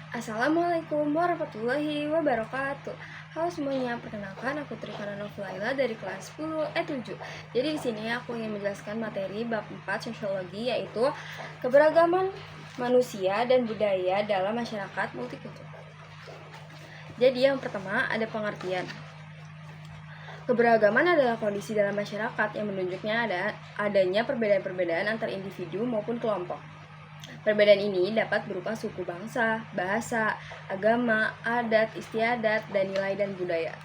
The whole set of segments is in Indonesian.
Assalamualaikum warahmatullahi wabarakatuh. Halo semuanya, perkenalkan aku Trifana Novlaila dari kelas 10 E7. Jadi di sini aku ingin menjelaskan materi bab 4 sosiologi, yaitu keberagaman manusia dan budaya dalam masyarakat multikultural. Jadi yang pertama ada pengertian. Keberagaman adalah kondisi dalam masyarakat yang menunjuknya adanya perbedaan-perbedaan antar individu maupun kelompok. Perbedaan ini dapat berupa suku bangsa, bahasa, agama, adat, istiadat, dan nilai dan budaya.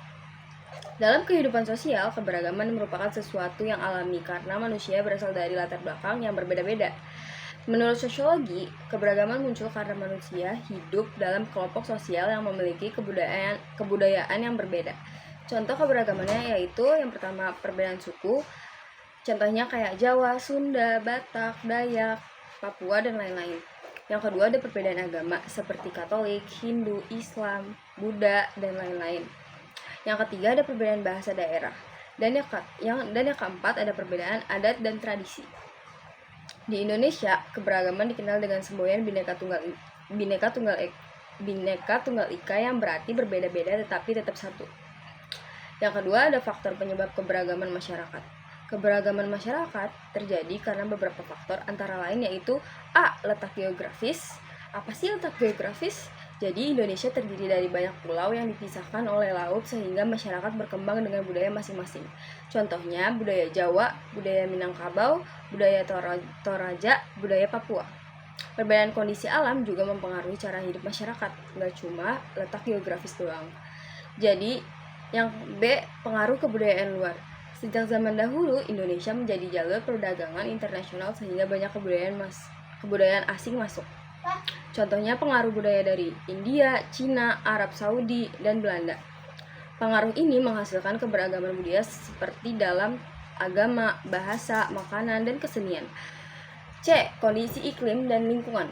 Dalam kehidupan sosial, keberagaman merupakan sesuatu yang alami karena manusia berasal dari latar belakang yang berbeda-beda. Menurut sosiologi, keberagaman muncul karena manusia hidup dalam kelompok sosial yang memiliki kebudayaan yang berbeda. Contoh keberagamannya yaitu yang pertama perbedaan suku, contohnya kayak Jawa, Sunda, Batak, Dayak, Papua, dan lain-lain. Yang kedua ada perbedaan agama seperti Katolik, Hindu, Islam, Buddha, dan lain-lain. Yang ketiga ada perbedaan bahasa daerah. Dan yang keempat ada perbedaan adat dan tradisi. Di Indonesia, keberagaman dikenal dengan semboyan Bhinneka Tunggal Ika yang berarti berbeda-beda tetapi tetap satu. Yang kedua ada faktor penyebab keberagaman masyarakat. Keberagaman masyarakat terjadi karena beberapa faktor, antara lain yaitu A. Letak geografis. Apa sih letak geografis? Jadi Indonesia terdiri dari banyak pulau yang dipisahkan oleh laut sehingga masyarakat berkembang dengan budaya masing-masing. Contohnya budaya Jawa, budaya Minangkabau, budaya Toraja, budaya Papua. Perbedaan kondisi alam juga mempengaruhi cara hidup masyarakat, nggak cuma letak geografis doang. Jadi yang B. Pengaruh kebudayaan luar. Sejak zaman dahulu, Indonesia menjadi jalur perdagangan internasional sehingga banyak kebudayaan asing masuk. Contohnya pengaruh budaya dari India, Cina, Arab Saudi, dan Belanda. Pengaruh ini menghasilkan keberagaman budaya seperti dalam agama, bahasa, makanan, dan kesenian. C. Kondisi iklim dan lingkungan.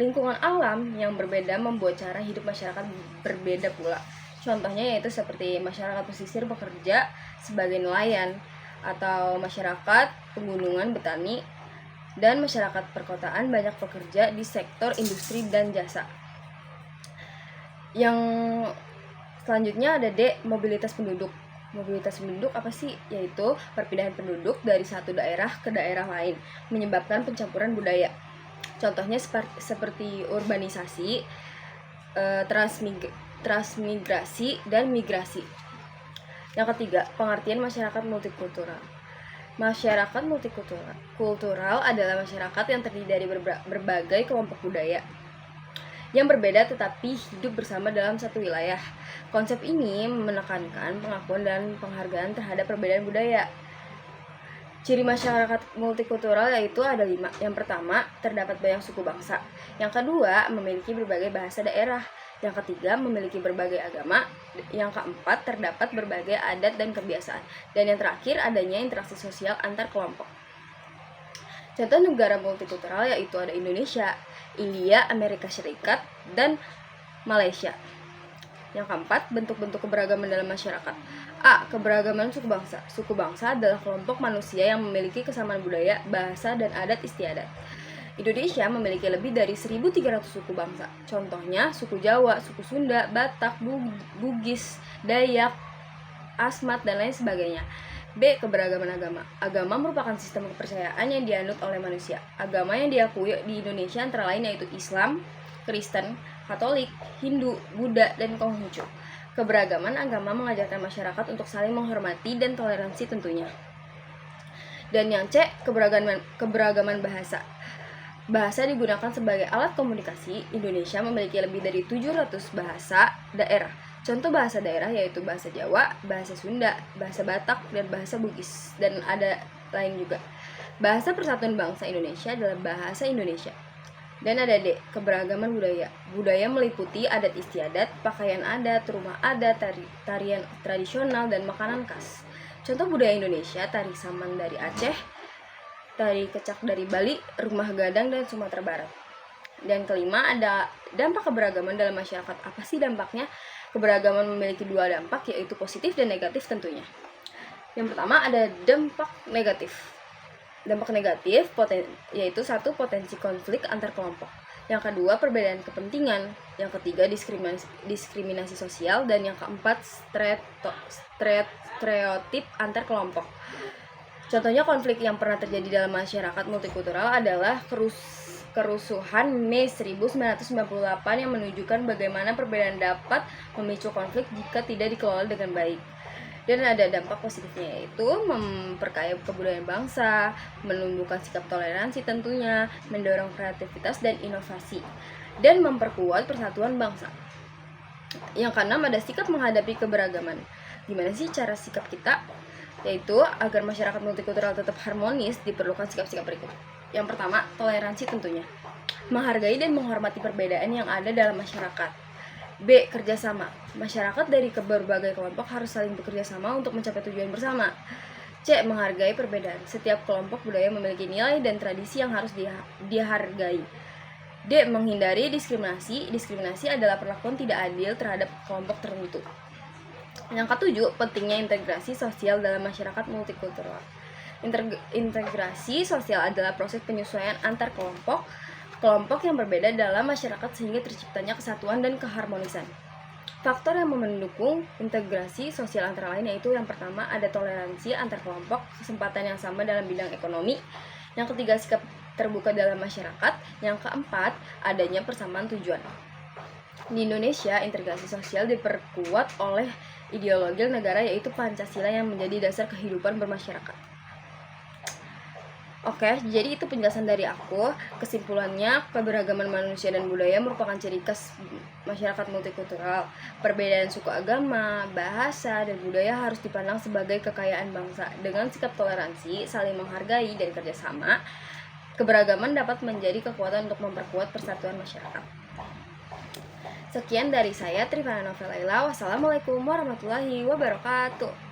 Lingkungan alam yang berbeda membuat cara hidup masyarakat berbeda pula. Contohnya yaitu seperti masyarakat pesisir bekerja sebagai nelayan, atau masyarakat pegunungan bertani, dan masyarakat perkotaan banyak bekerja di sektor industri dan jasa. Yang selanjutnya ada D. Mobilitas penduduk. Mobilitas penduduk apa sih? Yaitu perpindahan penduduk dari satu daerah ke daerah lain, menyebabkan pencampuran budaya. Contohnya seperti urbanisasi, transmigrasi, dan migrasi. Yang ketiga, pengertian masyarakat multikultural. Masyarakat multikultural adalah masyarakat yang terdiri dari berbagai kelompok budaya yang berbeda tetapi hidup bersama dalam satu wilayah. Konsep ini menekankan pengakuan dan penghargaan terhadap perbedaan budaya. Ciri masyarakat multikultural yaitu ada 5. Yang pertama, terdapat banyak suku bangsa. Yang kedua, memiliki berbagai bahasa daerah. Yang ketiga, memiliki berbagai agama. Yang keempat, terdapat berbagai adat dan kebiasaan. Dan yang terakhir, adanya interaksi sosial antar kelompok. Contoh negara multikultural yaitu ada Indonesia, India, Amerika Serikat, dan Malaysia. Yang keempat, bentuk-bentuk keberagaman dalam masyarakat. A. Keberagaman suku bangsa. Suku bangsa adalah kelompok manusia yang memiliki kesamaan budaya, bahasa, dan adat istiadat. Indonesia memiliki lebih dari 1.300 suku bangsa. Contohnya suku Jawa, suku Sunda, Batak, Bugis, Dayak, Asmat, dan lain sebagainya. B. Keberagaman agama. Agama merupakan sistem kepercayaan yang dianut oleh manusia. Agama yang diakui di Indonesia antara lain yaitu Islam, Kristen, Katolik, Hindu, Buddha, dan Konghucu. Keberagaman agama mengajarkan masyarakat untuk saling menghormati dan toleransi tentunya. Dan yang C. Keberagaman bahasa. Bahasa digunakan sebagai alat komunikasi. Indonesia memiliki lebih dari 700 bahasa daerah. Contoh bahasa daerah yaitu bahasa Jawa, bahasa Sunda, bahasa Batak, dan bahasa Bugis. Dan ada lain juga. Bahasa Persatuan Bangsa Indonesia adalah bahasa Indonesia. Dan ada D. Keberagaman budaya. Budaya meliputi adat istiadat, pakaian adat, rumah adat, tarian tradisional, dan makanan khas. Contoh budaya Indonesia, tari saman dari Aceh, tari kecak dari Bali, rumah gadang, dan Sumatera Barat. Dan kelima ada dampak keberagaman dalam masyarakat. Apa sih dampaknya? Keberagaman memiliki 2 dampak, yaitu positif dan negatif tentunya. Yang pertama ada dampak negatif. Dampak negatif yaitu 1. Potensi konflik antar kelompok. Yang kedua, perbedaan kepentingan. Yang ketiga, diskriminasi sosial. Dan yang keempat, stereotip antar kelompok. Contohnya konflik yang pernah terjadi dalam masyarakat multikultural adalah kerusuhan Mei 1998 yang menunjukkan bagaimana perbedaan dapat memicu konflik jika tidak dikelola dengan baik. Dan ada dampak positifnya, yaitu memperkaya kebudayaan bangsa, menumbuhkan sikap toleransi tentunya, mendorong kreativitas dan inovasi, dan memperkuat persatuan bangsa. Yang keenam, ada sikap menghadapi keberagaman. Gimana sih cara sikap kita? Yaitu, agar masyarakat multikultural tetap harmonis, diperlukan sikap-sikap berikut. Yang pertama, toleransi tentunya. Menghargai dan menghormati perbedaan yang ada dalam masyarakat. B. Kerjasama. Masyarakat dari berbagai kelompok harus saling bekerja sama untuk mencapai tujuan bersama. C. Menghargai perbedaan. Setiap kelompok budaya memiliki nilai dan tradisi yang harus dihargai. D. Menghindari diskriminasi. Diskriminasi adalah perlakuan tidak adil terhadap kelompok tertentu. Yang ketujuh, pentingnya integrasi sosial dalam masyarakat multikultural. Integrasi sosial adalah proses penyesuaian antar kelompok yang berbeda dalam masyarakat sehingga terciptanya kesatuan dan keharmonisan. Faktor yang mendukung integrasi sosial antara lain yaitu yang pertama, ada toleransi antar kelompok, kesempatan yang sama dalam bidang ekonomi. Yang ketiga, sikap terbuka dalam masyarakat. Yang keempat, adanya persamaan tujuan. Di Indonesia, integrasi sosial diperkuat oleh ideologi negara yaitu Pancasila yang menjadi dasar kehidupan bermasyarakat. Oke, jadi itu penjelasan dari aku. Kesimpulannya, keberagaman manusia dan budaya merupakan ciri khas masyarakat multikultural. Perbedaan suku, agama, bahasa, dan budaya harus dipandang sebagai kekayaan bangsa. Dengan sikap toleransi, saling menghargai, dan kerjasama, keberagaman dapat menjadi kekuatan untuk memperkuat persatuan masyarakat. Sekian dari saya, Trifana Novelaila. Wassalamualaikum warahmatullahi wabarakatuh.